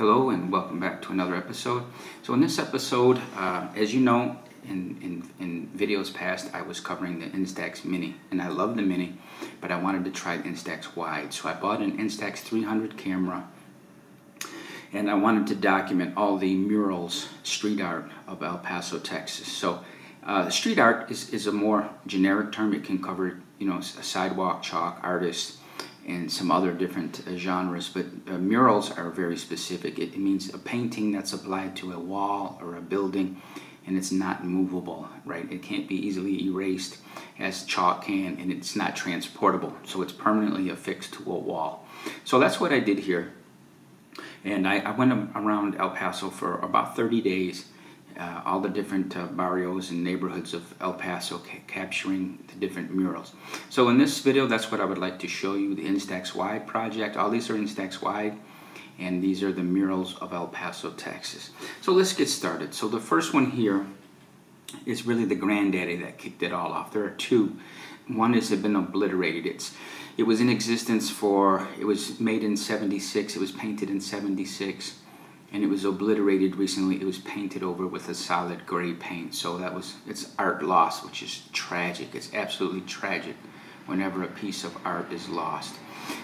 Hello and welcome back to another episode. So in this episode, as you know, in videos past, I was covering the Instax Mini, and I love the Mini, but I wanted to try the Instax Wide. So I bought an Instax 300 camera, and I wanted to document all the murals, street art of El Paso, Texas. So street art is a more generic term. It can cover, a sidewalk chalk artist and some other different genres, but murals are very specific. It means a painting that's applied to a wall or a building, and it's not movable, right? It can't be easily erased as chalk can, and it's not transportable, so it's permanently affixed to a wall. So that's what I did here, and I went around El Paso for about 30 days, all the different barrios and neighborhoods of El Paso, capturing the different murals. So in this video, that's what I would like to show you, the Instax Wide project. All these are Instax Wide, and these are the murals of El Paso, Texas. So let's get started. So the first one here is really the granddaddy that kicked it all off. There are two. One has been obliterated. It was in existence it was made in 76, it was painted in 76, and it was obliterated recently. It was painted over with a solid gray paint. So it's art lost, which is tragic. It's absolutely tragic whenever a piece of art is lost.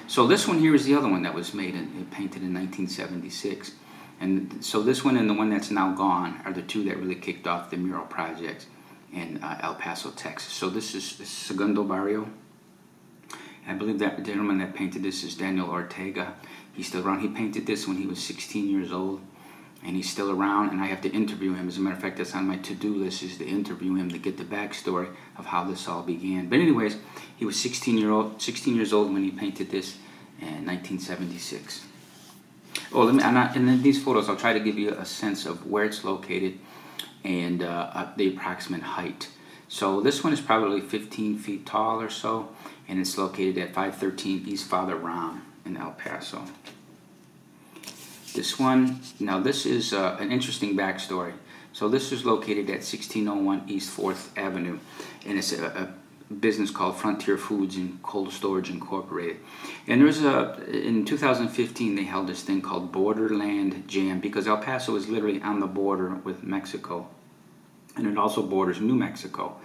So this one here is the other one that was painted in 1976. And so this one and the one that's now gone are the two that really kicked off the mural project in El Paso, Texas. So this is Segundo Barrio. I believe that the gentleman that painted this is Daniel Ortega. He's still around. He painted this when he was 16 years old, and he's still around, and I have to interview him. As a matter of fact, that's on my to-do list, is to interview him to get the backstory of how this all began. But anyways, he was 16 years old when he painted this in 1976. Oh, and in these photos, I'll try to give you a sense of where it's located and the approximate height. So this one is probably 15 feet tall or so, and it's located at 513 East Father Ram in El Paso. This one, now this is an interesting backstory. So this is located at 1601 East 4th Avenue, and it's a business called Frontier Foods and Cold Storage Incorporated. And in 2015, they held this thing called Borderland Jam, because El Paso is literally on the border with Mexico, and it also borders New Mexico.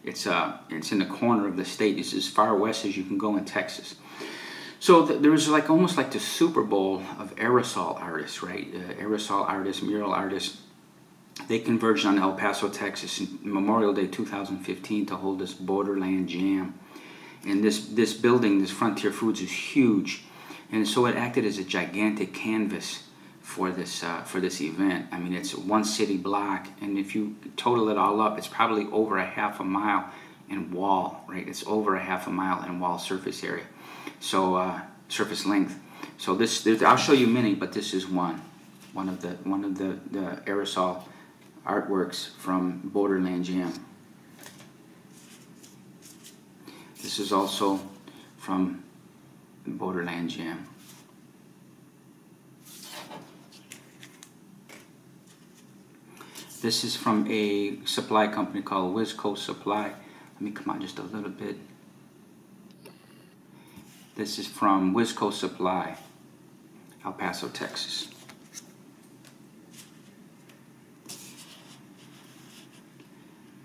It's in the corner of the state. It's as far west as you can go in Texas. So there was almost like the Super Bowl of aerosol artists, right? Aerosol artists, mural artists. They converged on El Paso, Texas, in Memorial Day 2015 to hold this Borderland Jam. And this building, this Frontier Foods, is huge, and so it acted as a gigantic canvas for this event. I mean, it's one city block, and if you total it all up, it's probably over a half a mile in wall, right? It's over a half a mile in wall surface area, so surface length. So I'll show you many, but this is one of the aerosol artworks from Borderland Jam. This is also from Borderland Jam. This is from a supply company called West Coast Supply. Let me come out just a little bit. This is from West Coast Supply, El Paso, Texas.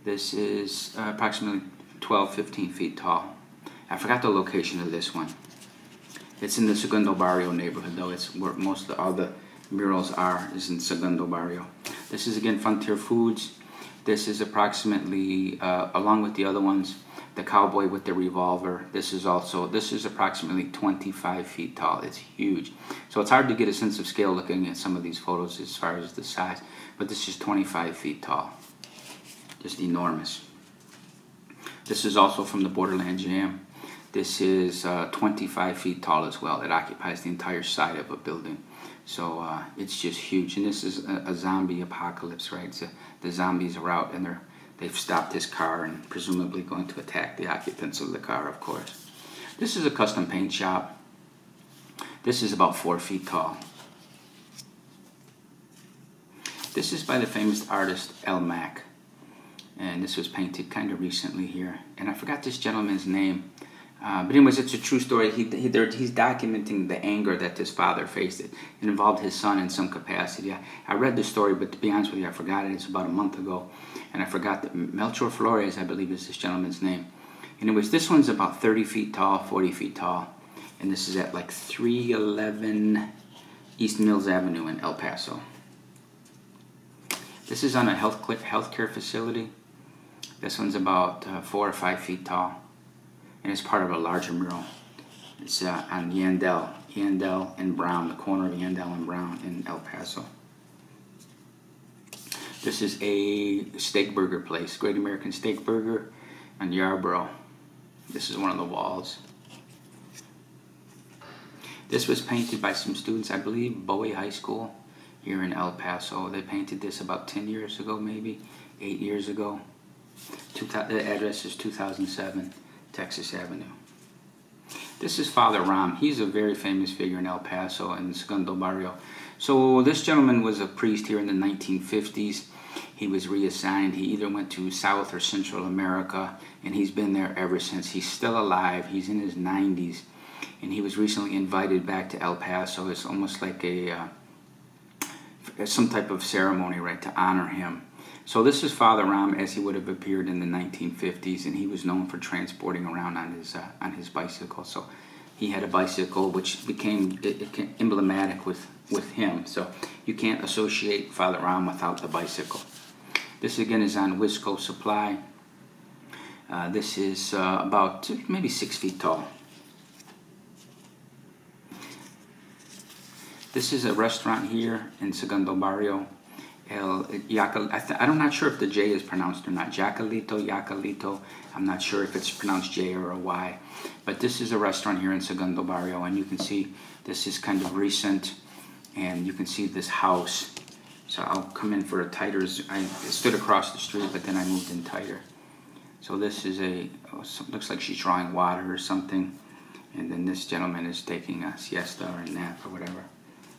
This is approximately 12-15 feet tall. I forgot the location of this one. It's in the Segundo Barrio neighborhood, though. It's where most of all the murals is in Segundo Barrio. This is again Frontier Foods. This is approximately, along with the other ones, the cowboy with the revolver. This is approximately 25 feet tall. It's huge. So it's hard to get a sense of scale looking at some of these photos as far as the size, but this is 25 feet tall. Just enormous. This is also from the Borderland Jam. This is 25 feet tall as well. It occupies the entire side of a building. So it's just huge. And this is a zombie apocalypse, right? So the zombies are out, and they've stopped this car and presumably going to attack the occupants of the car, of course. This is a custom paint shop. This is about 4 feet tall. This is by the famous artist El Mac, and this was painted kind of recently here. And I forgot this gentleman's name. But anyways, it's a true story. He's documenting the anger that his father faced. It involved his son in some capacity. I read the story, but to be honest with you, I forgot it. It's about a month ago. And I forgot that Melchor Flores, I believe, is this gentleman's name. Anyways, this one's about 30 feet tall, 40 feet tall. And this is at like 311 East Mills Avenue in El Paso. This is on a healthcare facility. This one's about 4 or 5 feet tall. And it's part of a larger mural. It's on Yandel and Brown, the corner of Yandel and Brown in El Paso. This is a steak burger place, Great American Steak Burger on Yarborough. This is one of the walls. This was painted by some students, I believe, Bowie High School here in El Paso. They painted this about 10 years ago, maybe 8 years ago. The address is 2007. Texas Avenue. This is Father Ram. He's a very famous figure in El Paso and Segundo Barrio. So this gentleman was a priest here in the 1950s. He was reassigned. He either went to South or Central America, and he's been there ever since. He's still alive. He's in his 90s, and he was recently invited back to El Paso. It's almost like some type of ceremony, right, to honor him. So this is Father Ram as he would have appeared in the 1950s, and he was known for transporting around on his bicycle. So he had a bicycle which became emblematic with him. So you can't associate Father Ram without the bicycle. This again is on Wisco Supply. This is about maybe 6 feet tall. This is a restaurant here in Segundo Barrio. I'm not sure if the J is pronounced or not. Yacalito. I'm not sure if it's pronounced J or a Y. But this is a restaurant here in Segundo Barrio, and you can see this is kind of recent, and you can see this house. So I'll come in for a tighter. I stood across the street, but then I moved in tighter. So this is looks like she's drawing water or something, and then this gentleman is taking a siesta or a nap or whatever.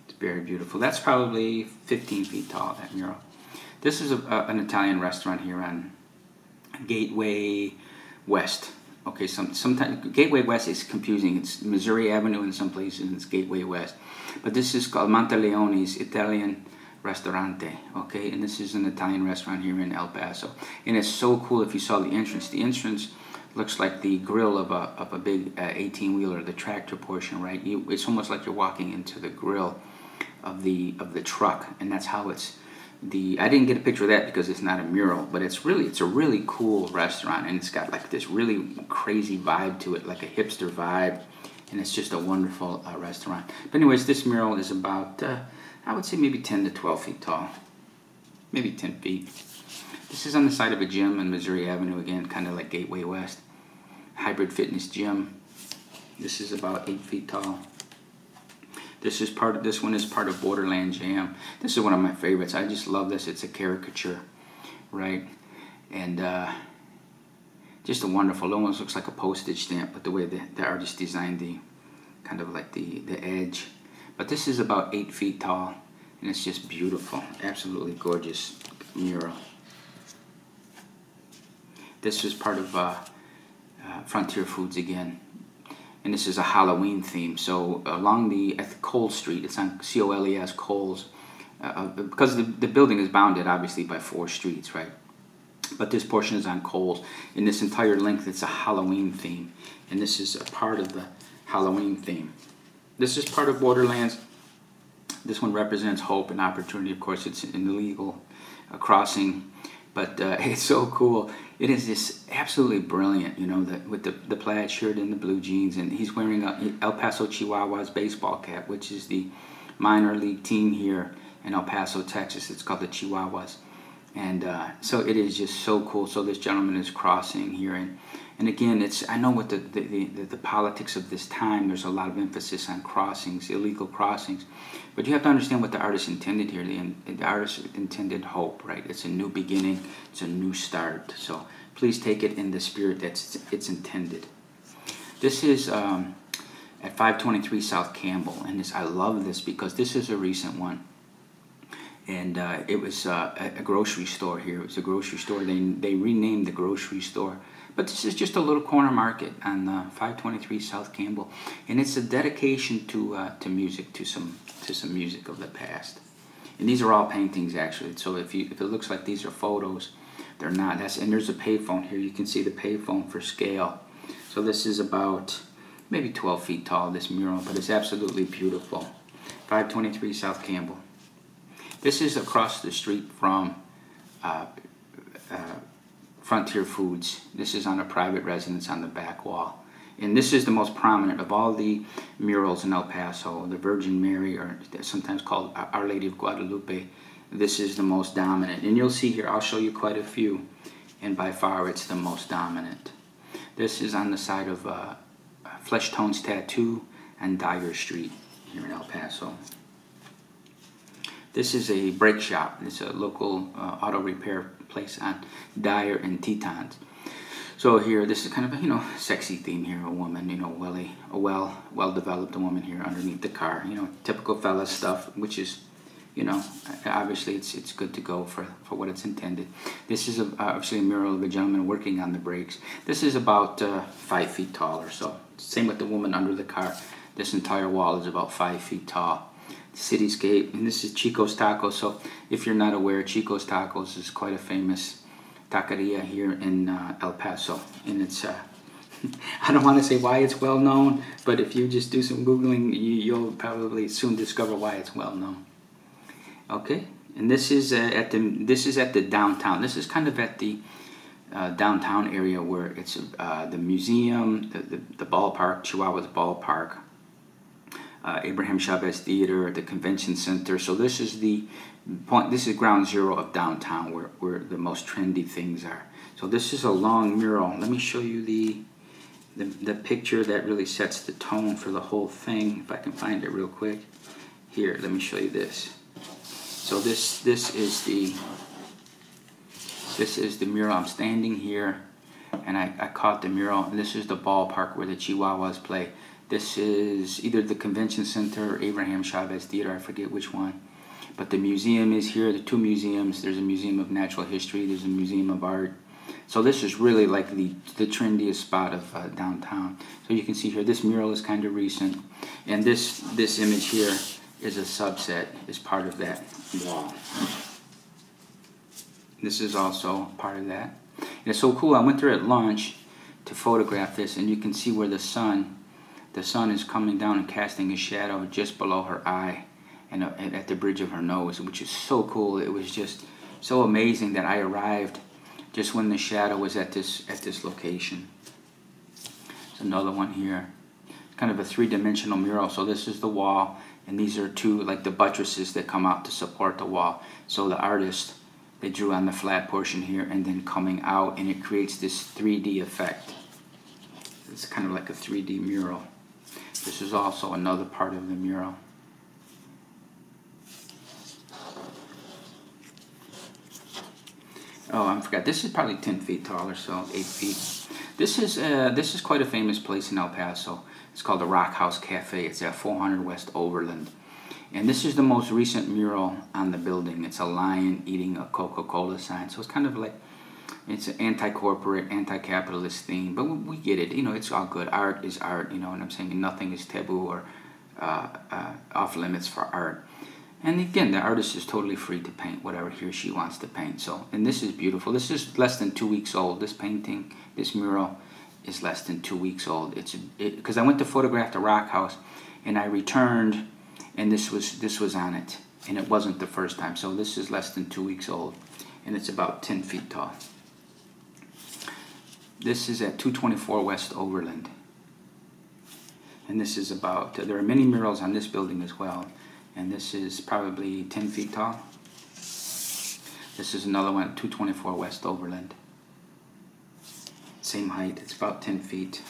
It's very beautiful. That's probably 15 feet tall, that mural. This is an Italian restaurant here on Gateway West. Okay, sometimes Gateway West is confusing. It's Missouri Avenue in some places, and it's Gateway West. But this is called Monteleone's Italian Ristorante. Okay, and this is an Italian restaurant here in El Paso. And it's so cool if you saw the entrance. The entrance looks like the grill of a big 18-wheeler, the tractor portion, right? It's almost like you're walking into the grill of the truck, and that's how it's I didn't get a picture of that because it's not a mural, but it's a really cool restaurant, and it's got like this really crazy vibe to it, like a hipster vibe, and it's just a wonderful restaurant. But anyways, this mural is about I would say maybe 10 to 12 feet tall, maybe 10 feet. This is on the side of a gym on Missouri Avenue, again, kind of like Gateway West. Hybrid fitness gym. This is about 8 feet tall. This one is part of Borderland Jam. This is one of my favorites. I just love this. It's a caricature, right? And just a wonderful. It almost looks like a postage stamp, but the way the artist designed the kind of like the edge. But this is about 8 feet tall, and it's just beautiful. Absolutely gorgeous mural. This is part of Frontier Foods again. And this is a Halloween theme. So along at Cole Street, it's on C-O-L-E-S, Coles, because the building is bounded obviously by 4 streets, right? But this portion is on Coles. In this entire length, it's a Halloween theme. And this is a part of the Halloween theme. This is part of Borderlands. This one represents hope and opportunity. Of course, it's an illegal crossing, but it's so cool. It is just absolutely brilliant, you know, with the plaid shirt and the blue jeans, and he's wearing a El Paso Chihuahuas baseball cap, which is the minor league team here in El Paso, Texas. It's called the Chihuahuas, and so it is just so cool. So this gentleman is crossing here, and again, I know with the politics of this time, there's a lot of emphasis on crossings, illegal crossings, but you have to understand what the artist intended here. The artist intended hope, right? It's a new beginning, it's a new start. So please take it in the spirit that it's intended. This is at 523 South Campbell, and I love this because this is a recent one. And it was a grocery store here. It was a grocery store. They renamed the grocery store, But this is just a little corner market on 523 South Campbell, and it's a dedication to music, to some music of the past. And these are all paintings actually. So if it looks like these are photos, they're not. And there's a payphone here. You can see the payphone for scale. So this is about maybe 12 feet tall, this mural, but it's absolutely beautiful. 523 South Campbell. This is across the street from Frontier Foods. This is on a private residence on the back wall. And this is the most prominent of all the murals in El Paso. The Virgin Mary, or sometimes called Our Lady of Guadalupe. This is the most dominant. And you'll see here, I'll show you quite a few. And by far, it's the most dominant. This is on the side of Flesh Tones Tattoo and Dyer Street here in El Paso. This is a brake shop. It's a local auto repair place on Dyer and Tetons. So here, this is kind of a, sexy theme here. A woman, a well-developed woman here underneath the car. Typical fella stuff, which is, obviously it's good to go for what it's intended. This is obviously a mural of a gentleman working on the brakes. This is about 5 feet tall or so. Same with the woman under the car. This entire wall is about 5 feet tall. Cityscape, and this is Chico's Tacos. So if you're not aware, Chico's Tacos is quite a famous taqueria here in El Paso, and it's I don't want to say why it's well known, but if you just do some Googling, you'll probably soon discover why it's well known. Okay, and this is at the downtown. This is kind of at the downtown area where it's the museum, the ballpark, Chihuahua's ballpark, Abraham Chavez Theater, the convention center. So this is the point. This is ground zero of downtown, where the most trendy things are. So this is a long mural. Let me show you the picture that really sets the tone for the whole thing. If I can find it real quick. Here, let me show you this. So this is the mural. I'm standing here, and I caught the mural. And this is the ballpark where the Chihuahuas play. This is either the convention center or Abraham Chavez Theater. I forget which one. But the museum is here. The two museums. There's a museum of natural history. There's a museum of art. So this is really like the trendiest spot of downtown. So you can see here, this mural is kind of recent, and this image here is a subset, is part of that wall. This is also part of that. And it's so cool. I went there at lunch to photograph this, and you can see where the sun is coming down and casting a shadow just below her eye and at the bridge of her nose, which is so cool. It was just so amazing that I arrived just when the shadow was at this location. There's another one here. Kind of a three-dimensional mural. So this is the wall, and these are two, like the buttresses that come out to support the wall. So the artist, they drew on the flat portion here and then coming out, and it creates this 3D effect. It's kind of like a 3D mural. This is also another part of the mural. Oh, I forgot. This is probably 10 feet tall or so, 8 feet. This is quite a famous place in El Paso. It's called the Rock House Cafe. It's at 400 West Overland. And this is the most recent mural on the building. It's a lion eating a Coca-Cola sign. So it's kind of like, it's an anti-corporate, anti-capitalist theme. But we get it. It's all good. Art is art. You know what I'm saying? Nothing is taboo or off limits for art. And again, the artist is totally free to paint whatever he or she wants to paint. So, and this is beautiful. This is less than 2 weeks old. This painting, this mural, is less than 2 weeks old. Because I went to photograph the Rock House, and I returned, and this was on it, and it wasn't the first time. So this is less than 2 weeks old, and it's about 10 feet tall. This is at 224 West Overland, and this is about. There are many murals on this building as well. And this is probably 10 feet tall. This is another one at 224 West Overland. Same height, it's about 10 feet.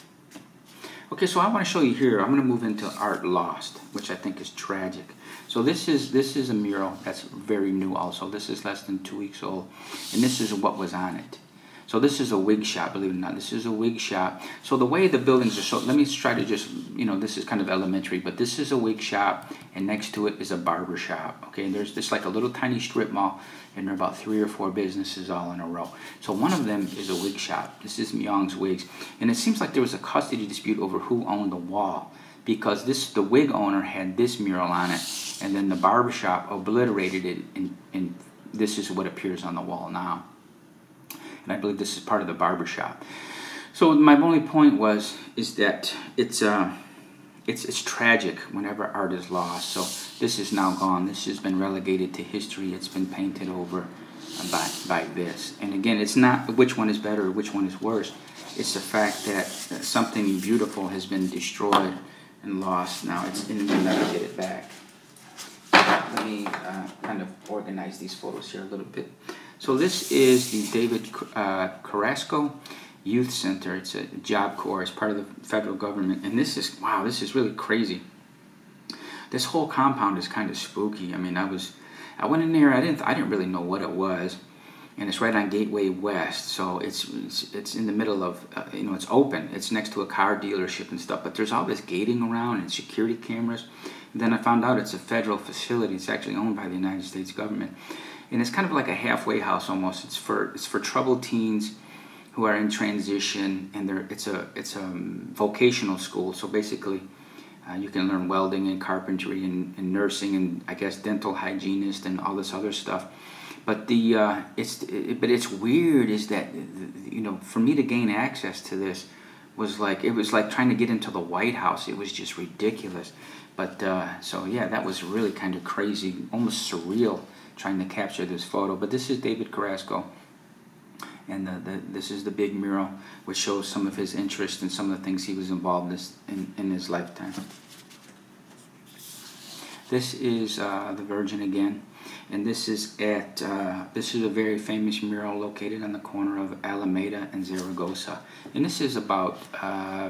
Okay, so I want to show you here, I'm going to move into art lost, which I think is tragic. So this is a mural that's very new also. This is less than 2 weeks old. And this is what was on it. So this is a wig shop, believe it or not. This is a wig shop. So the way the buildings are, so let me try to just, you know, this is kind of elementary, but this is a wig shop, and next to it is a barber shop. Okay, and there's this like a little tiny strip mall, and there are about 3 or 4 businesses all in a row. So one of them is a wig shop. This is Myung's Wigs, and it seems like there was a custody dispute over who owned the wall, because the wig owner had this mural on it, and then the barber shop obliterated it, and this is what appears on the wall now. And I believe this is part of the barber shop. So my only point is that it's tragic whenever art is lost. So this is now gone. This has been relegated to history. It's been painted over by this. And again, it's not which one is better or which one is worse. It's the fact that something beautiful has been destroyed and lost. Now and we'll never get it back. Let me kind of organize these photos here a little bit. So this is the David Carrasco Youth Center. It's a Job Corps. It's part of the federal government. And this is, wow, this is really crazy. This whole compound is kind of spooky. I mean, I went in there. I didn't really know what it was. And it's right on Gateway West. So it's in the middle of, you know, it's open. It's next to a car dealership and stuff. But there's all this gating around and security cameras. And then I found out it's a federal facility. It's actually owned by the United States government. And it's kind of like a halfway house almost. It's for troubled teens who are in transition, and it's a vocational school. So basically, you can learn welding and carpentry and nursing and I guess dental hygienist and all this other stuff. But it's weird is that, you know, for me to gain access to this was like, it was like trying to get into the White House. It was just ridiculous. But so yeah, that was really kind of crazy, almost surreal, trying to capture this photo. But this is David Carrasco, and this is the big mural, which shows some of his interest and some of the things he was involved in his lifetime. This is the Virgin again, and this is a very famous mural located on the corner of Alameda and Zaragoza, and this is about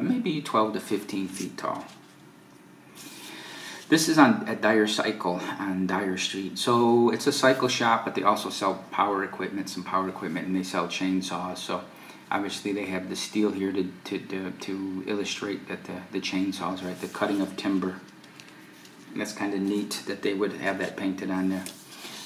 maybe 12 to 15 feet tall. This is at Dyer Cycle on Dyer Street. So it's a cycle shop, but they also sell power equipment, and they sell chainsaws. So obviously they have the steel here to illustrate that the chainsaws, right? The cutting of timber. And that's kind of neat that they would have that painted on there.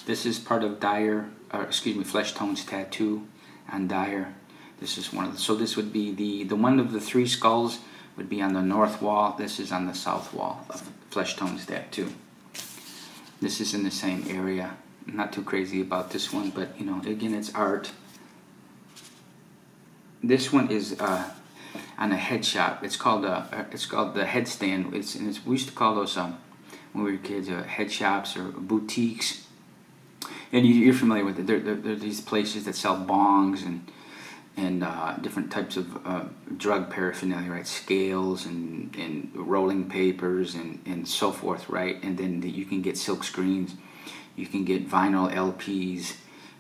This is part of Flesh Tone's tattoo on Dyer. This is one of the, so this would be the one of the 3 skulls would be on the north wall. This is on the south wall of Flesh Tone's tattoo. This is in the same area. I'm not too crazy about this one, but you know, again, it's art. This one is on a head shop. It's called the headstand. We used to call those when we were kids head shops or boutiques. And you're familiar with it. There are these places that sell bongs and different types of drug paraphernalia, right? Scales and rolling papers and so forth, right? And then you can get silk screens, you can get vinyl LPs,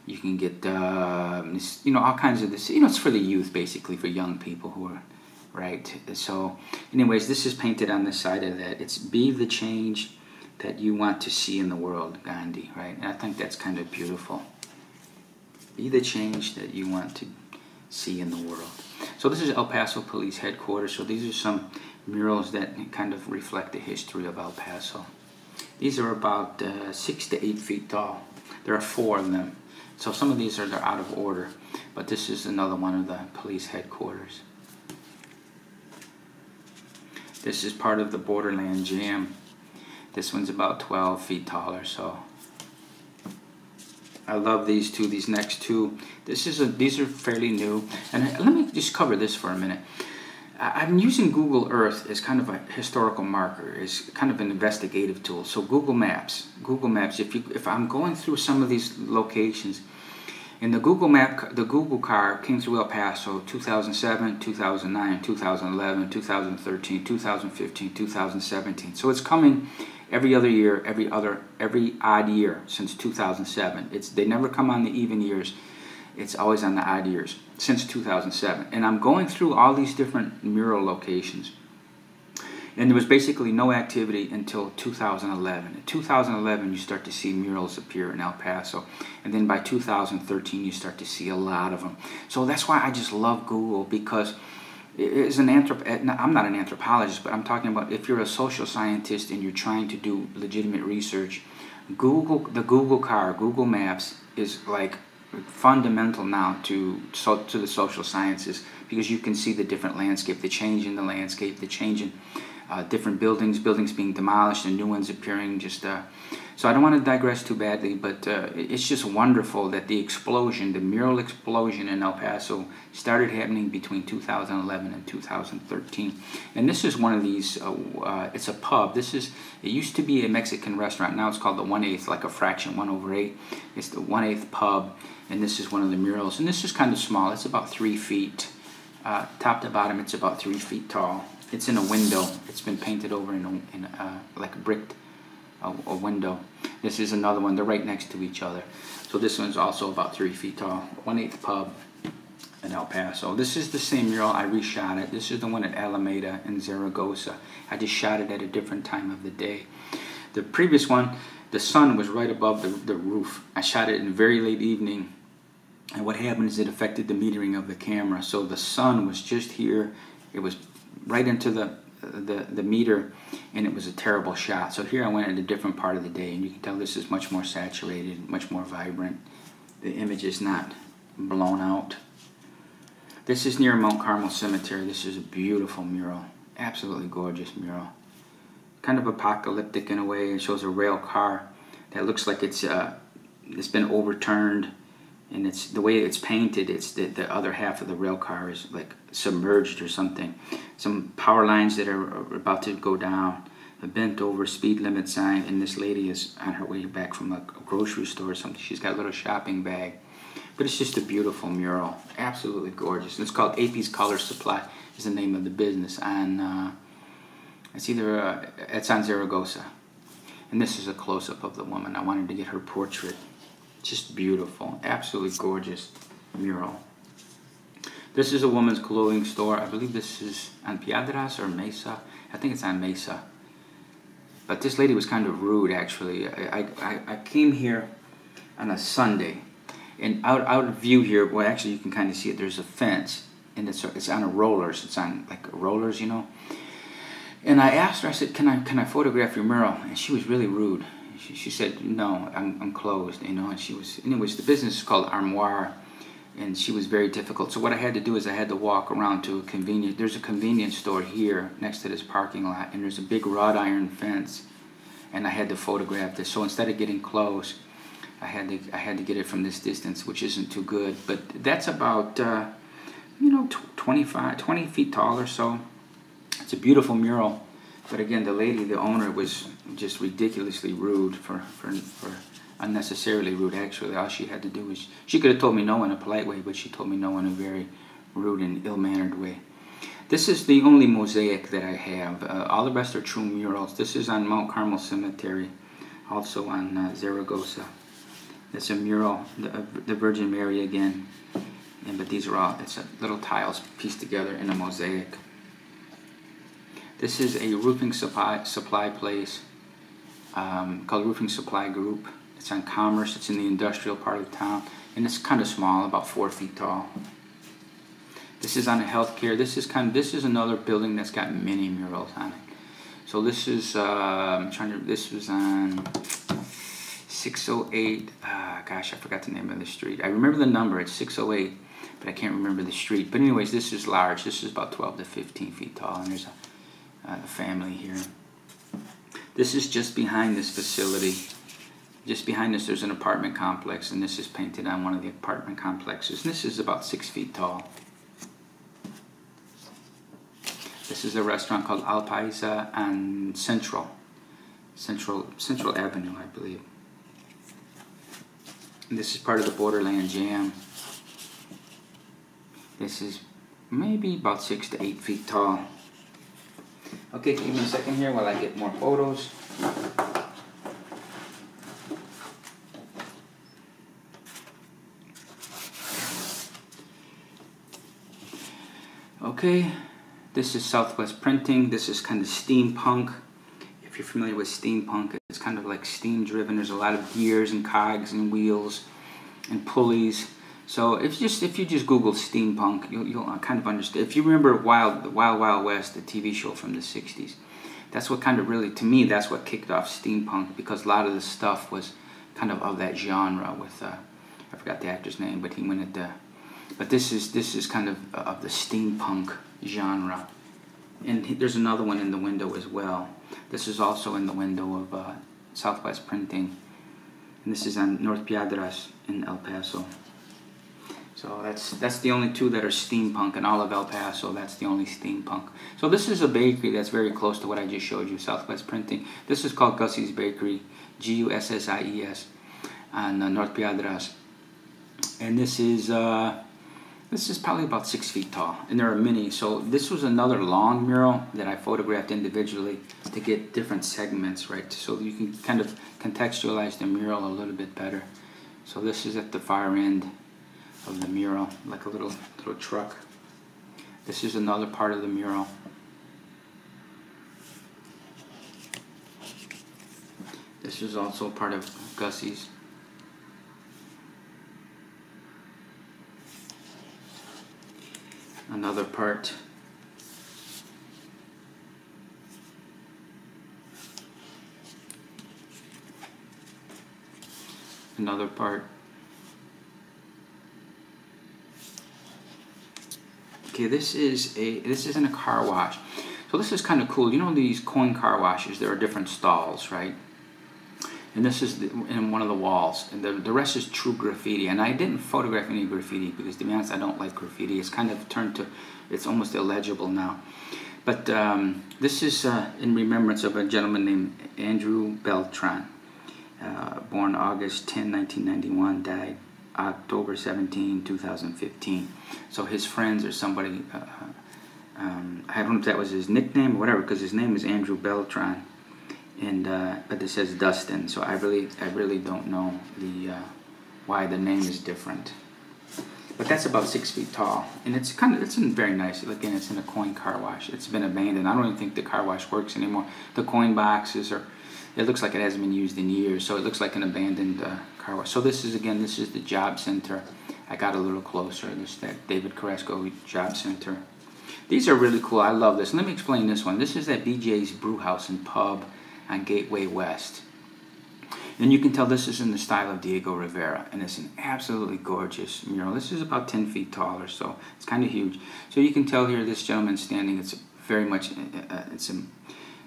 you can get you know, all kinds of this. You know, it's for the youth, basically, for young people who are, right? So, anyways, this is painted on the side of that. It's "Be the change that you want to see in the world," Gandhi, right? And I think that's kind of beautiful. Be the change that you want to see in the world. So this is El Paso Police Headquarters. So these are some murals that kind of reflect the history of El Paso. These are about 6 to 8 feet tall. There are 4 of them. So some of these they're out of order, but this is another one of the police headquarters. This is part of the Borderland Jam. This one's about 12 feet tall or so. I love these two, these next two. These are fairly new. And let me just cover this for a minute. I'm using Google Earth as kind of a historical marker, as kind of an investigative tool. So Google Maps, if I'm going through some of these locations, in the Google map, the Google car came through El Paso 2007, 2009, 2011, 2013, 2015, 2017. So it's coming every other year, every odd year since 2007. They never come on the even years. It's always on the odd years since 2007. And I'm going through all these different mural locations. And there was basically no activity until 2011. In 2011, you start to see murals appear in El Paso. And then by 2013, you start to see a lot of them. So that's why I just love Google, because as an I'm not an anthropologist, but I'm talking about if you're a social scientist and you're trying to do legitimate research, the Google car, Google Maps is like fundamental now to the social sciences, because you can see the different landscape, the change in the landscape, the change in different buildings being demolished and new ones appearing. So I don't want to digress too badly, but it's just wonderful that the mural explosion in El Paso started happening between 2011 and 2013. And this is one of these, it's a pub. It used to be a Mexican restaurant. Now it's called the 1/8, like a fraction, 1/8. It's the 1/8 pub, and this is one of the murals. And this is kind of small. It's about 3 feet. Top to bottom, it's about 3 feet tall. It's in a window. It's been painted over in like a bricked a window. This is another one. They're right next to each other. So this one's also about 3 feet tall. 1/8 pub in El Paso. This is the same mural. I reshot it. This is the one at Alameda in Zaragoza. I just shot it at a different time of the day. The previous one, the sun was right above the roof. I shot it in very late evening. And what happened is it affected the metering of the camera. So the sun was just here. It was right into the meter, and it was a terrible shot. So here I went at a different part of the day, and you can tell this is much more saturated, much more vibrant. The image is not blown out. This is near Mount Carmel Cemetery. This is a beautiful mural. Absolutely gorgeous mural. Kind of apocalyptic in a way. It shows a rail car that looks like it's been overturned. And it's the way it's painted, it's the other half of the rail car is like submerged or something. Some power lines that are about to go down, a bent over speed limit sign, and this lady is on her way back from a grocery store or something. She's got a little shopping bag. But it's just a beautiful mural, absolutely gorgeous. And it's called AP's Color Supply is the name of the business. It's on Zaragoza. And this is a close-up of the woman. I wanted to get her portrait. Just beautiful, absolutely gorgeous mural. This is a woman's clothing store. I believe this is on Piedras or Mesa. I think it's on Mesa. But this lady was kind of rude, actually. I came here on a Sunday, and out of view here, well, actually you can kind of see it. There's a fence, and it's on a rollers. It's on like rollers, you know. And I asked her. I said, "Can I photograph your mural?" And she was really rude. She said, "No, I'm closed," you know. And anyways, the business is called Armoire, and she was very difficult. So what I had to do is I had to walk around to there's a convenience store here next to this parking lot, and there's a big wrought iron fence, and I had to photograph this. So instead of getting close, I had to get it from this distance, which isn't too good. But that's about 20 feet tall or so. It's a beautiful mural. But again, the lady, the owner, was just ridiculously rude, for unnecessarily rude, actually. All she had to do was, she could have told me no in a polite way, but she told me no in a very rude and ill-mannered way. This is the only mosaic that I have. All the rest are true murals. This is on Mount Carmel Cemetery, also on Zaragoza. It's a mural, the Virgin Mary again. But these are all, it's little tiles pieced together in a mosaic. This is a roofing supply place called Roofing Supply Group. It's on Commerce. It's in the industrial part of town, and it's kind of small, about 4 feet tall. This is on a healthcare. This is another building that's got many murals on it. So this is this was on 608. Gosh, I forgot the name of the street. I remember the number. It's 608, but I can't remember the street. But anyways, this is large. This is about 12 to 15 feet tall, and there's a family here. This is just behind this facility. Just behind this, there's an apartment complex, and this is painted on one of the apartment complexes. And this is about 6 feet tall. This is a restaurant called Al Paisa on Central Avenue, I believe. And this is part of the Borderland Jam. This is maybe about 6 to 8 feet tall. Okay, give me a second here while I get more photos. Okay, This is Southwest Printing. This is kind of steampunk. If you're familiar with steampunk, it's kind of like steam driven. There's a lot of gears and cogs and wheels and pulleys. So if you just Google steampunk, you'll kind of understand. If you remember Wild West, the TV show from the 60s, that's what kind of really, to me, that's what kicked off steampunk, because a lot of the stuff was kind of that genre with, I forgot the actor's name, but he went at the, but this is kind of the steampunk genre. And there's another one in the window as well. This is also in the window of Southwest Printing. And this is on North Piedras in El Paso. So that's the only two that are steampunk in all of El Paso. That's the only steampunk. So this is a bakery that's very close to what I just showed you, Southwest Printing. This is called Gussie's Bakery, G-U-S-S-I-E-S, on North Piedras. And this is probably about 6 feet tall, and there are many. So this was another long mural that I photographed individually to get different segments, right? So you can kind of contextualize the mural a little bit better. So this is at the far end of the mural, like a little truck. This is another part of the mural. This is also part of Gussie's. Another part. Another part. Okay, this isn't a car wash. So this is kind of cool. You know these coin car washes, there are different stalls, right? And this is in one of the walls, and the rest is true graffiti. And I didn't photograph any graffiti because, to be honest, I don't like graffiti. It's kind of turned to, it's almost illegible now. But this is in remembrance of a gentleman named Andrew Beltran, born August 10, 1991, died October 17, 2015. So his friends or somebody, I don't know if that was his nickname or whatever, because his name is Andrew Beltran. And but it says Dustin, so I really don't know why the name is different. But that's about 6 feet tall, and it's very nice. Again, it's in a coin car wash. It's been abandoned. I don't even think the car wash works anymore. The coin boxes are, it looks like it hasn't been used in years, so it looks like an abandoned car wash. So this is the job center. I got a little closer. This is that David Carrasco Job Center. These are really cool. I love this. Let me explain this one. This is at BJ's Brew House and Pub on Gateway West. And you can tell this is in the style of Diego Rivera, and it's an absolutely gorgeous mural. This is about 10 feet tall or so. It's kind of huge. So you can tell here this gentleman standing, it's very much, it's a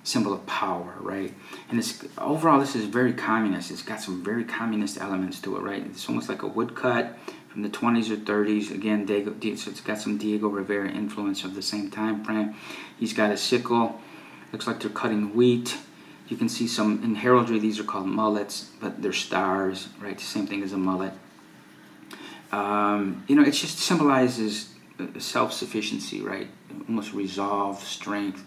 symbol of power, right? And it's, overall, this is very communist. It's got some very communist elements to it, right? It's almost like a woodcut from the 20s or 30s. Again, so it's got some Diego Rivera influence of the same time frame. He's got a sickle. Looks like they're cutting wheat. You can see some, in heraldry, these are called mullets, but they're stars, right? The same thing as a mullet. You know, it just symbolizes self-sufficiency, right? Almost resolve, strength.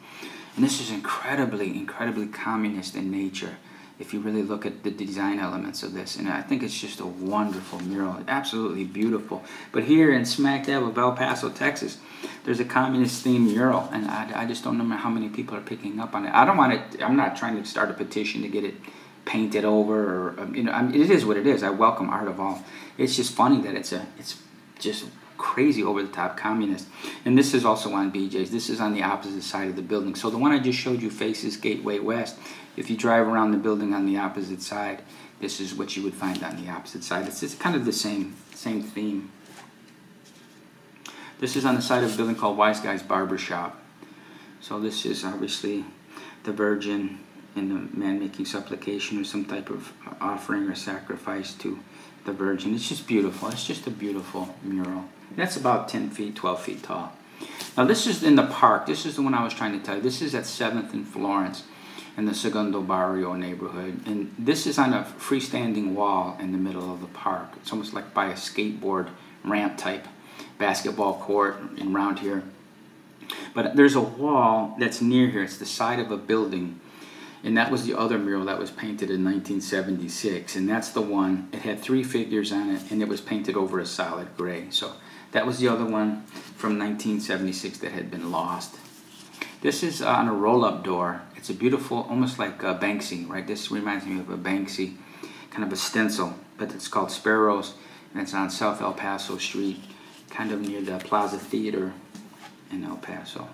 And this is incredibly, incredibly communist in nature, if you really look at the design elements of this. And I think it's just a wonderful mural, absolutely beautiful. But here in smack dab of El Paso, Texas, there's a communist themed mural, and I just don't know how many people are picking up on it. I don't want it, I'm not trying to start a petition to get it painted over, or, you know, I mean, it is what it is. I welcome art of all. It's just funny that it's just crazy over the top communist. And this is also on BJ's. This is on the opposite side of the building. So the one I just showed you faces Gateway West. If you drive around the building on the opposite side, this is what you would find on the opposite side. It's kind of the same theme. This is on the side of a building called Wise Guy's Barber Shop. So this is obviously the Virgin in the man making supplication, or some type of offering or sacrifice to the Virgin. It's just beautiful. It's just a beautiful mural. That's about 10 feet, 12 feet tall. Now this is in the park. This is the one I was trying to tell you. This is at 7th and Florence in the Segundo Barrio neighborhood. And this is on a freestanding wall in the middle of the park. It's almost like by a skateboard ramp type basketball court around here. But there's a wall that's near here. It's the side of a building. And that was the other mural that was painted in 1976. And that's the one. It had 3 figures on it, and it was painted over a solid gray. So that was the other one from 1976 that had been lost. This is on a roll-up door. It's a beautiful, almost like Banksy, right? This reminds me of a Banksy, kind of a stencil, but it's called Sparrows, and it's on South El Paso Street, kind of near the Plaza Theater in El Paso.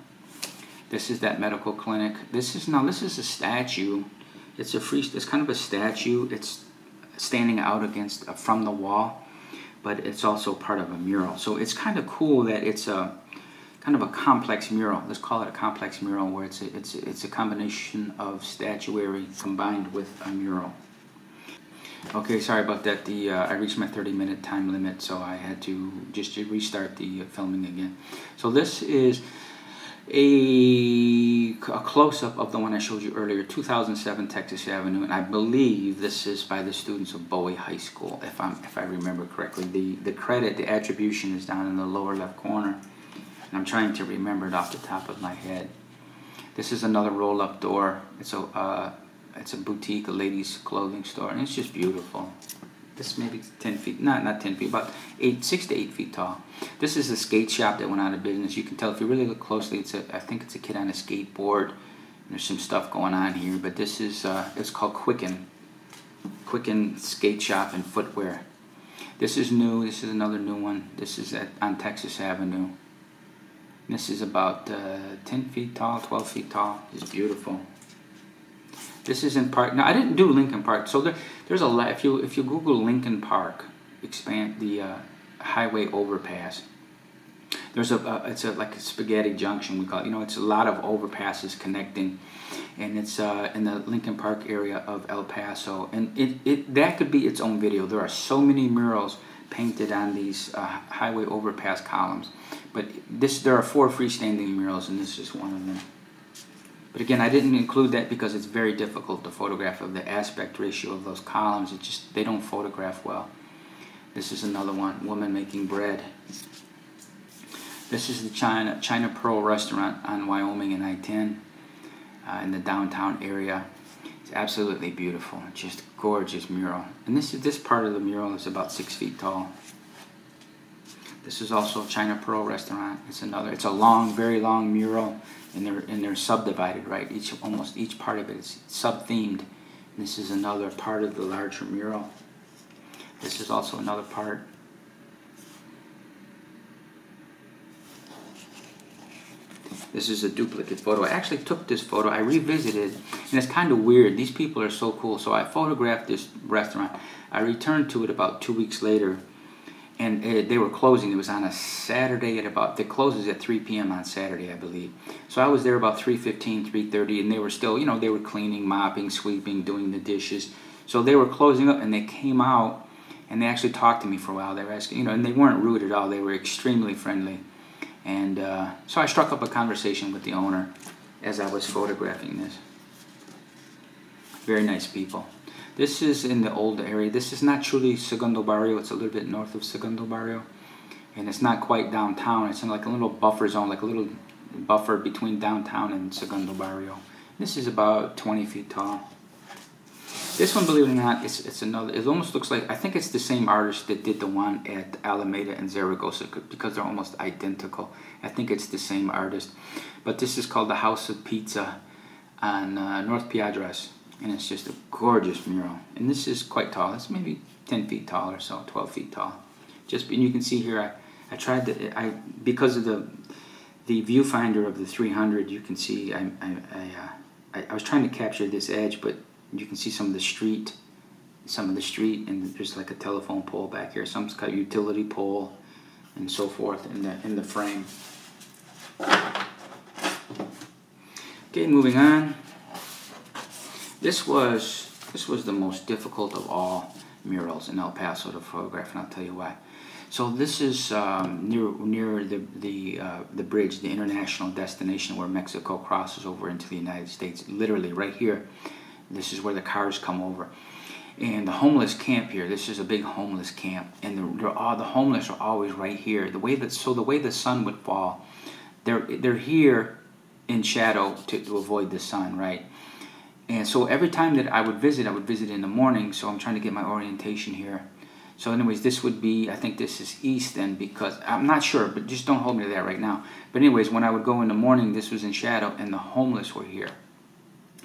This is that medical clinic. This is a statue. It's kind of a statue. It's standing out against from the wall, but it's also part of a mural. So it's kind of cool that it's a kind of a complex mural. Let's call it a complex mural, where it's a combination of statuary combined with a mural. Okay, sorry about that. I reached my 30-minute time limit, so I had to just restart the filming again. So this is a close-up of the one I showed you earlier, 2007 Texas Avenue, and I believe this is by the students of Bowie High School, if I remember correctly. The attribution is down in the lower left corner, and I'm trying to remember it off the top of my head. This is another roll-up door. It's a boutique, a ladies' clothing store, and it's just beautiful. This may be 10 feet, not 10 feet, about 6 to 8 feet tall. This is a skate shop that went out of business. You can tell if you really look closely. I think it's a kid on a skateboard. There's some stuff going on here, but this is it's called Quicken Skate Shop and Footwear. This is new. This is another new one. This is on Texas Avenue. This is about 10 feet tall, 12 feet tall. It's beautiful. This is in Park. Now I didn't do Lincoln Park, so there's a lot. If you Google Lincoln Park, expand the highway overpass. There's it's like a spaghetti junction, we call it. You know, it's a lot of overpasses connecting, and it's in the Lincoln Park area of El Paso, and that could be its own video. There are so many murals painted on these highway overpass columns, but there are 4 freestanding murals, and this is one of them. But again, I didn't include that because it's very difficult to photograph of the aspect ratio of those columns. They don't photograph well. This is another one, woman making bread. This is the China Pearl restaurant on Wyoming and I-10 in the downtown area. It's absolutely beautiful, just gorgeous mural. And this part of the mural is about 6 feet tall. This is also China Pearl restaurant. It's a long, very long mural. And they're subdivided, right? Almost each part of it is sub-themed. This is another part of the larger mural. This is also another part. This is a duplicate photo. I actually took this photo. I revisited, and it's kind of weird. These people are so cool. So I photographed this restaurant. I returned to it about 2 weeks later, and they were closing. It was on a Saturday it closes at 3 p.m. on Saturday, I believe. So I was there about 3:15, 3:30, and they were still, you know, they were cleaning, mopping, sweeping, doing the dishes. So they were closing up, and they came out, and they actually talked to me for a while. They were asking, you know, and they weren't rude at all. They were extremely friendly. And so I struck up a conversation with the owner as I was photographing this. Very nice people. This is in the old area. This is not truly Segundo Barrio. It's a little bit north of Segundo Barrio. And it's not quite downtown. It's in like a little buffer zone, like a little buffer between downtown and Segundo Barrio. This is about 20 feet tall. This one, believe it or not, it's another. It almost looks like, I think it's the same artist that did the one at Alameda and Zaragoza, because they're almost identical. I think it's the same artist. But this is called the House of Pizza on North Piedras. And it's just a gorgeous mural. And this is quite tall. It's maybe 10 feet tall or so, 12 feet tall. And you can see here, I tried to, because of the viewfinder of the 300, you can see, I was trying to capture this edge, but you can see some of the street, and there's like a telephone pole back here, some kind of utility pole, and so forth in the frame. Okay, moving on. This was the most difficult of all murals in El Paso to photograph, and I'll tell you why. So this is near the bridge, the international destination where Mexico crosses over into the United States. Literally right here. This is where the cars come over. And the homeless camp here, this is a big homeless camp, and the homeless are always right here. The way the sun would fall, they're here in shadow to avoid the sun, right? And so every time that I would visit in the morning, so I'm trying to get my orientation here. So anyways, this would be, I think this is east then, because I'm not sure, but just don't hold me to that right now. But anyways, when I would go in the morning, this was in shadow, and the homeless were here,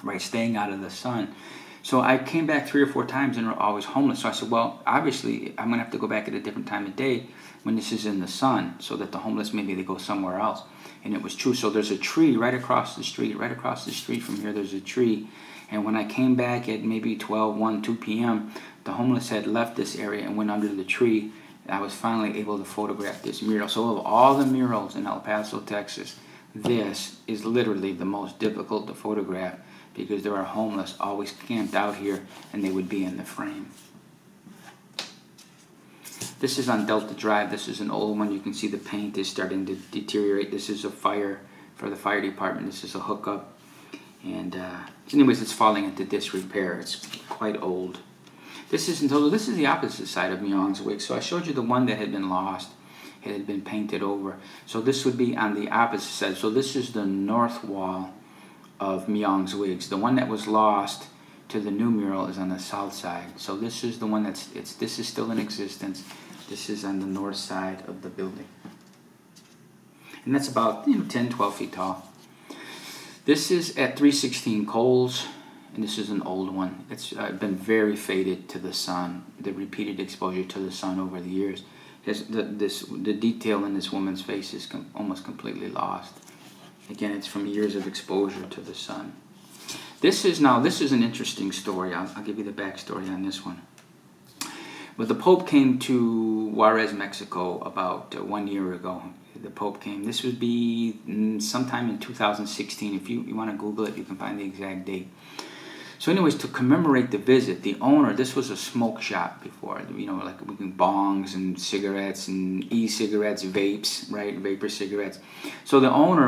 right, staying out of the sun. So I came back 3 or 4 times and were always homeless. So I said, well, obviously I'm gonna have to go back at a different time of day when this is in the sun, so that the homeless, maybe they go somewhere else. And it was true. So there's a tree right across the street, from here, there's a tree. And when I came back at maybe 12, 1, 2 p.m., the homeless had left this area and went under the tree. I was finally able to photograph this mural. So of all the murals in El Paso, Texas, this is literally the most difficult to photograph, because there are homeless always camped out here, and they would be in the frame. This is on Delta Drive. This is an old one. You can see the paint is starting to deteriorate. This is a fire for the fire department. This is a hookup. And anyways, it's falling into disrepair. It's quite old. This is the opposite side of Myong's wig. So I showed you the one that had been lost. It had been painted over. So this would be on the opposite side. So this is the north wall of Myong's wigs. The one that was lost to the new mural is on the south side. So this is the one this is still in existence. This is on the north side of the building. And that's about 10, 12 feet tall. This is at 316 Coles, and this is an old one. It's been very faded to the sun, the repeated exposure to the sun over the years. The detail in this woman's face is almost completely lost. Again, it's from years of exposure to the sun. This is an interesting story. I'll give you the backstory on this one. Well, the Pope came to Juarez, Mexico about 1 year ago. The Pope came. This would be sometime in 2016. If you want to Google it, you can find the exact date. So anyways, to commemorate the visit, the owner, this was a smoke shop before, like bongs and cigarettes and e-cigarettes, vapes, right, vapor cigarettes. So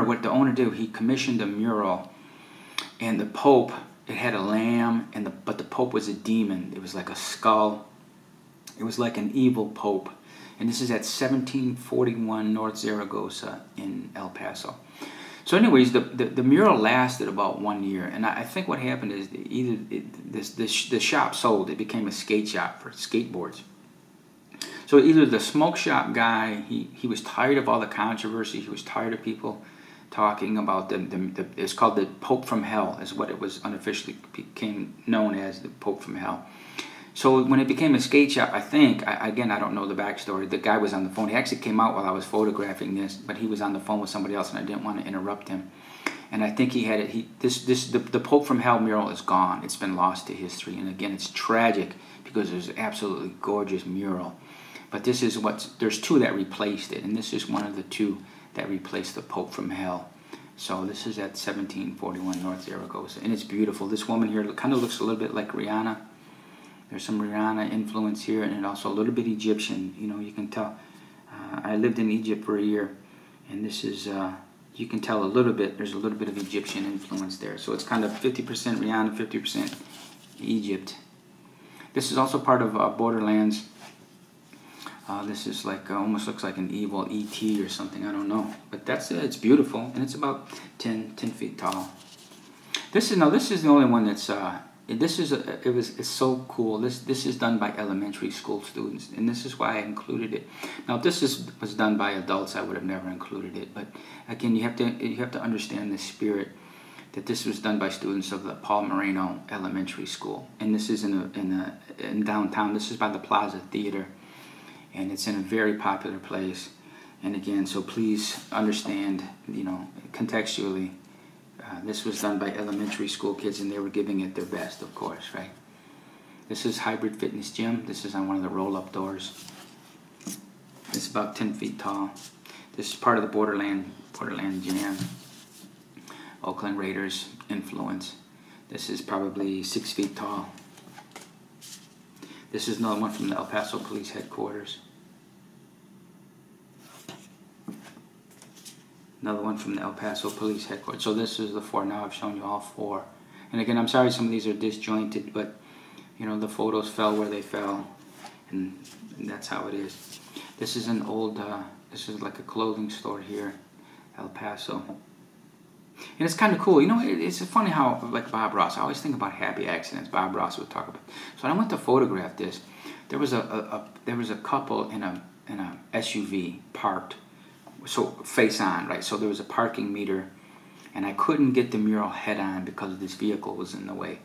what the owner did, he commissioned a mural, and the Pope, it had a lamb, but the Pope was a demon. It was like a skull. It was like an evil Pope. And this is at 1741 North Zaragoza in El Paso. So anyways, the mural lasted about 1 year, and I think what happened is the shop sold. It became a skate shop for skateboards. So either the smoke shop guy, he was tired of all the controversy. He was tired of people talking about it's called the Pope from Hell, is what it was unofficially became known as, the Pope from Hell. So when it became a skate shop, I think, again, I don't know the backstory, the guy was on the phone. He actually came out while I was photographing this, but he was on the phone with somebody else, and I didn't want to interrupt him. And I think he had it, the Pope from Hell mural is gone. It's been lost to history. And again, it's tragic because it was an absolutely gorgeous mural. But this is there's 2 that replaced it, and this is one of the 2 that replaced the Pope from Hell. So this is at 1741 North Zaragoza, and it's beautiful. This woman here kind of looks a little bit like Rihanna. There's some Rihanna influence here, and also a little bit Egyptian. You can tell. I lived in Egypt for a year, and this is, you can tell a little bit, there's a little bit of Egyptian influence there. So it's kind of 50% Rihanna, 50% Egypt. This is also part of Borderlands. This is like, almost looks like an evil E.T. or something, I don't know. But it's beautiful, and it's about 10 feet tall. This is the only one that's, it's so cool. This is done by elementary school students, and this is why I included it. Now, if this was done by adults, I would have never included it. But again, you have to understand the spirit that this was done by students of the Paul Moreno Elementary School, and this is in downtown. This is by the Plaza Theater, and it's in a very popular place. And again, so please understand, contextually. This was done by elementary school kids, and they were giving it their best, of course, right? This is Hybrid Fitness Gym. This is on one of the roll-up doors. It's about 10 feet tall. This is part of the Borderland Jam. Oakland Raiders influence. This is probably 6 feet tall. This is another one from the El Paso Police Headquarters. Another one from the El Paso Police Headquarters. So this is the 4. Now I've shown you all 4. And again, I'm sorry some of these are disjointed, but the photos fell where they fell, and that's how it is. This is an old, this is like a clothing store here, El Paso. And it's kind of cool. It's funny how, like Bob Ross, I always think about happy accidents. Bob Ross would talk about. So I went to photograph this. there was a couple in a SUV parked, so face on, right? So there was a parking meter, and I couldn't get the mural head on because this vehicle was in the way.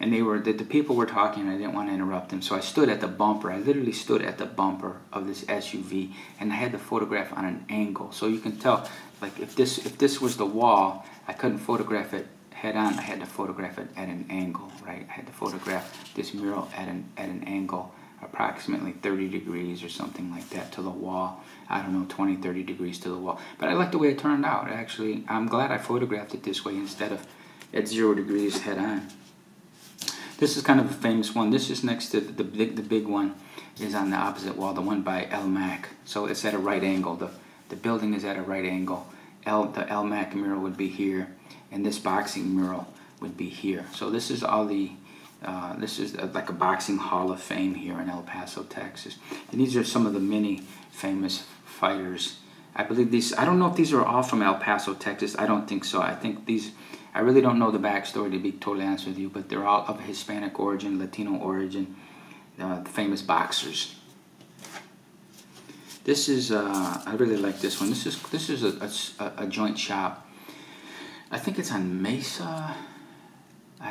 And the people were talking, and I didn't want to interrupt them, so I stood at the bumper. I literally stood at the bumper of this SUV, and I had the photograph on an angle. So you can tell, like, if this was the wall, I couldn't photograph it head on. I had to photograph it at an angle, right? I had to photograph this mural at an angle, approximately 30 degrees or something like that to the wall. I don't know, 20, 30 degrees to the wall. But I like the way it turned out. Actually, I'm glad I photographed it this way instead of at 0 degrees head on. This is kind of a famous one. This is next to the big one is on the opposite wall, the one by El Mac. So it's at a right angle. The building is at a right angle. The El Mac mural would be here, and this boxing mural would be here. So this is all the this is like a boxing hall of fame here in El Paso, Texas. And these are some of the many famous fighters. I believe these, I don't know if these are all from El Paso, Texas. I don't think so. I think these, I really don't know the backstory, to be totally honest with you, but they're all of Hispanic origin, Latino origin, famous boxers. This is, I really like this one. This is a joint shop. I think it's on Mesa.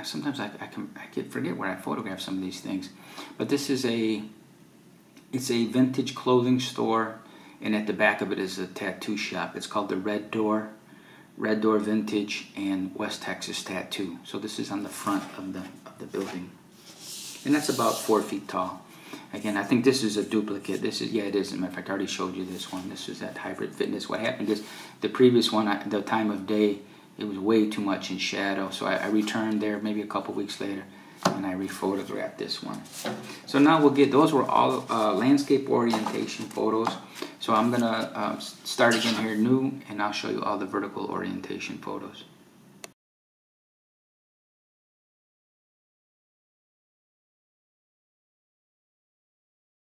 Sometimes I forget where I photograph some of these things, but this is it's a vintage clothing store, and at the back of it is a tattoo shop. It's called the Red Door Vintage and West Texas Tattoo. So this is on the front of the building, and that's about 4 feet tall. Again, I think this is a duplicate. This is, yeah, it is. As a matter of fact, I already showed you this one. This is at Hybrid Fitness. What happened is the previous one, the time of day, it was way too much in shadow, so I returned there maybe a couple weeks later, and I rephotographed this one. So now we'll get, those were all landscape orientation photos. So I'm gonna start again here new, and I'll show you all the vertical orientation photos.